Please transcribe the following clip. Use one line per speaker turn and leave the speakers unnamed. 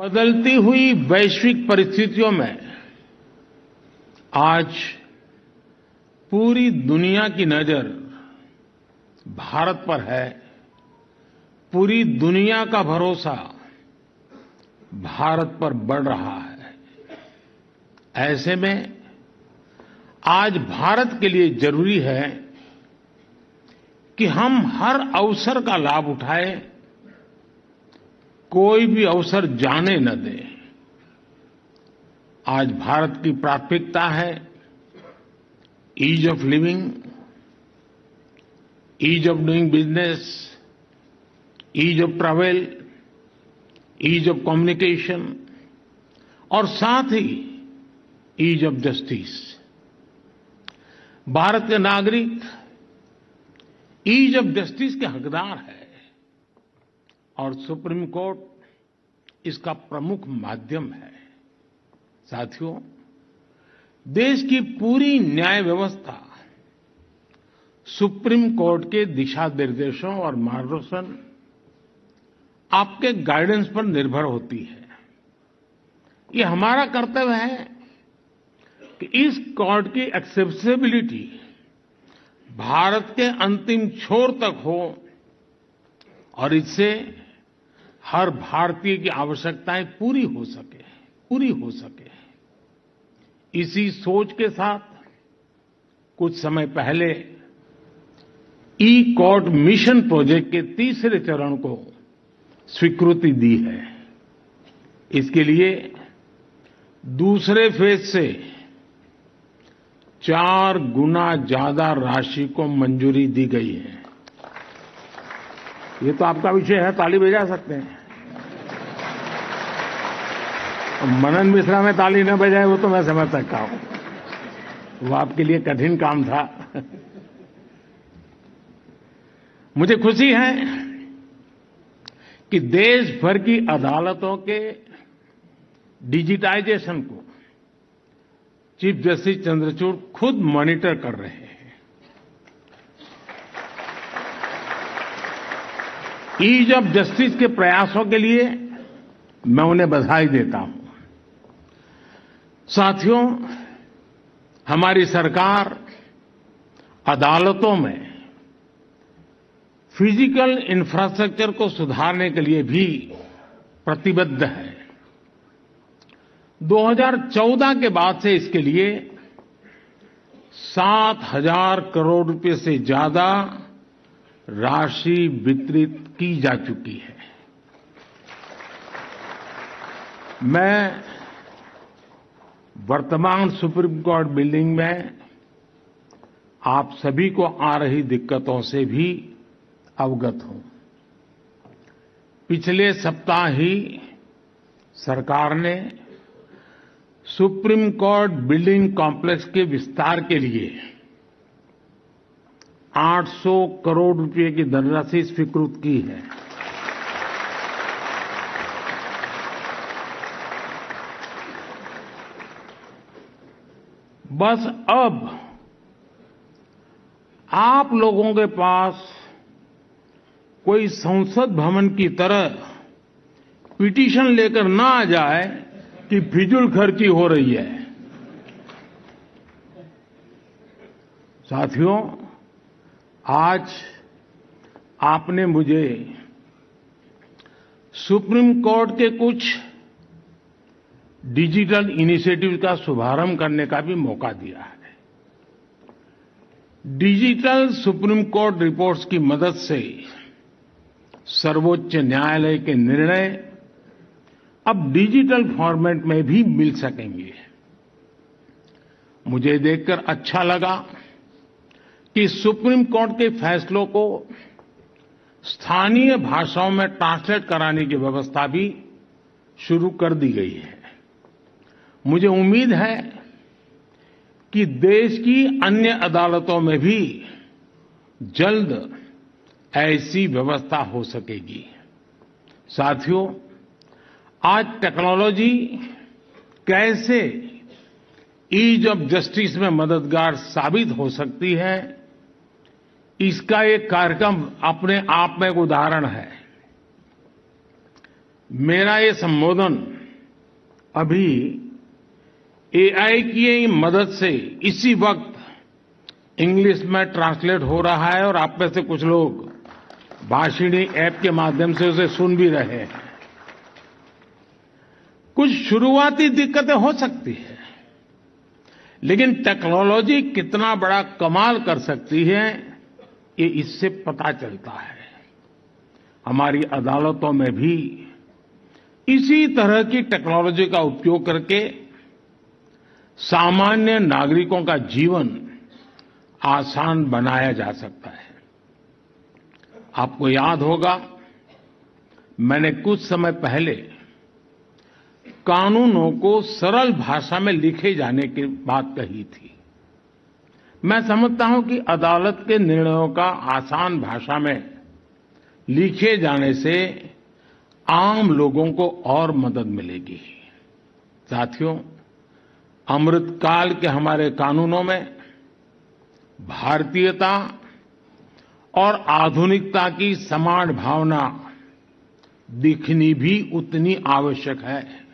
बदलती हुई वैश्विक परिस्थितियों में आज पूरी दुनिया की नजर भारत पर है। पूरी दुनिया का भरोसा भारत पर बढ़ रहा है। ऐसे में आज भारत के लिए जरूरी है कि हम हर अवसर का लाभ उठाएं, कोई भी अवसर जाने न दें। आज भारत की प्राथमिकता है ease of living, ease of doing business, ease of travel, ease of communication और साथ ही ईज ऑफ जस्टिस। भारत के नागरिक ईज ऑफ जस्टिस के हकदार है और सुप्रीम कोर्ट इसका प्रमुख माध्यम है। साथियों, देश की पूरी न्याय व्यवस्था सुप्रीम कोर्ट के दिशा निर्देशों और मार्गदर्शन, आपके गाइडेंस पर निर्भर होती है। ये हमारा कर्तव्य है कि इस कोर्ट की एक्सेसिबिलिटी भारत के अंतिम छोर तक हो और इससे हर भारतीय की आवश्यकताएं पूरी हो सके। इसी सोच के साथ कुछ समय पहले ई कोर्ट मिशन प्रोजेक्ट के तीसरे चरण को स्वीकृति दी है। इसके लिए दूसरे फेज से 4 गुना ज्यादा राशि को मंजूरी दी गई है। ये तो आपका विषय है, ताली बजा सकते हैं। मनन मिश्रा में ताली न बजाए वो तो मैं समझ सकता हूं, वो आपके लिए कठिन काम था। मुझे खुशी है कि देश भर की अदालतों के डिजिटाइजेशन को चीफ जस्टिस चंद्रचूड़ खुद मॉनिटर कर रहे हैं। ईज ऑफ जस्टिस के प्रयासों के लिए मैं उन्हें बधाई देता हूं। साथियों, हमारी सरकार अदालतों में फिजिकल इंफ्रास्ट्रक्चर को सुधारने के लिए भी प्रतिबद्ध है। 2014 के बाद से इसके लिए 7,000 करोड़ रुपए से ज्यादा राशि वितरित की जा चुकी है। मैं वर्तमान सुप्रीम कोर्ट बिल्डिंग में आप सभी को आ रही दिक्कतों से भी अवगत हूं। पिछले सप्ताह ही सरकार ने सुप्रीम कोर्ट बिल्डिंग कॉम्प्लेक्स के विस्तार के लिए 800 करोड़ रुपए की धनराशि स्वीकृत की है। बस अब आप लोगों के पास कोई संसद भवन की तरह पिटीशन लेकर ना आ जाए कि फिजूल खर्ची हो रही है। साथियों, आज आपने मुझे सुप्रीम कोर्ट के कुछ डिजिटल इनिशिएटिव का शुभारंभ करने का भी मौका दिया है। डिजिटल सुप्रीम कोर्ट रिपोर्ट्स की मदद से सर्वोच्च न्यायालय के निर्णय अब डिजिटल फॉर्मेट में भी मिल सकेंगे। मुझे देखकर अच्छा लगा कि सुप्रीम कोर्ट के फैसलों को स्थानीय भाषाओं में ट्रांसलेट कराने की व्यवस्था भी शुरू कर दी गई है। मुझे उम्मीद है कि देश की अन्य अदालतों में भी जल्द ऐसी व्यवस्था हो सकेगी। साथियों, आज टेक्नोलॉजी कैसे ईज ऑफ जस्टिस में मददगार साबित हो सकती है, इसका एक कार्यक्रम अपने आप में एक उदाहरण है। मेरा ये संबोधन अभी एआई की मदद से इसी वक्त इंग्लिश में ट्रांसलेट हो रहा है और आप में से कुछ लोग भाषिणी ऐप के माध्यम से उसे सुन भी रहे हैं। कुछ शुरुआती दिक्कतें हो सकती है, लेकिन टेक्नोलॉजी कितना बड़ा कमाल कर सकती है ये इससे पता चलता है। हमारी अदालतों में भी इसी तरह की टेक्नोलॉजी का उपयोग करके सामान्य नागरिकों का जीवन आसान बनाया जा सकता है। आपको याद होगा, मैंने कुछ समय पहले कानूनों को सरल भाषा में लिखे जाने की बात कही थी। मैं समझता हूं कि अदालत के निर्णयों का आसान भाषा में लिखे जाने से आम लोगों को और मदद मिलेगी। साथियों, अमृतकाल के हमारे कानूनों में भारतीयता और आधुनिकता की समान भावना दिखनी भी उतनी आवश्यक है।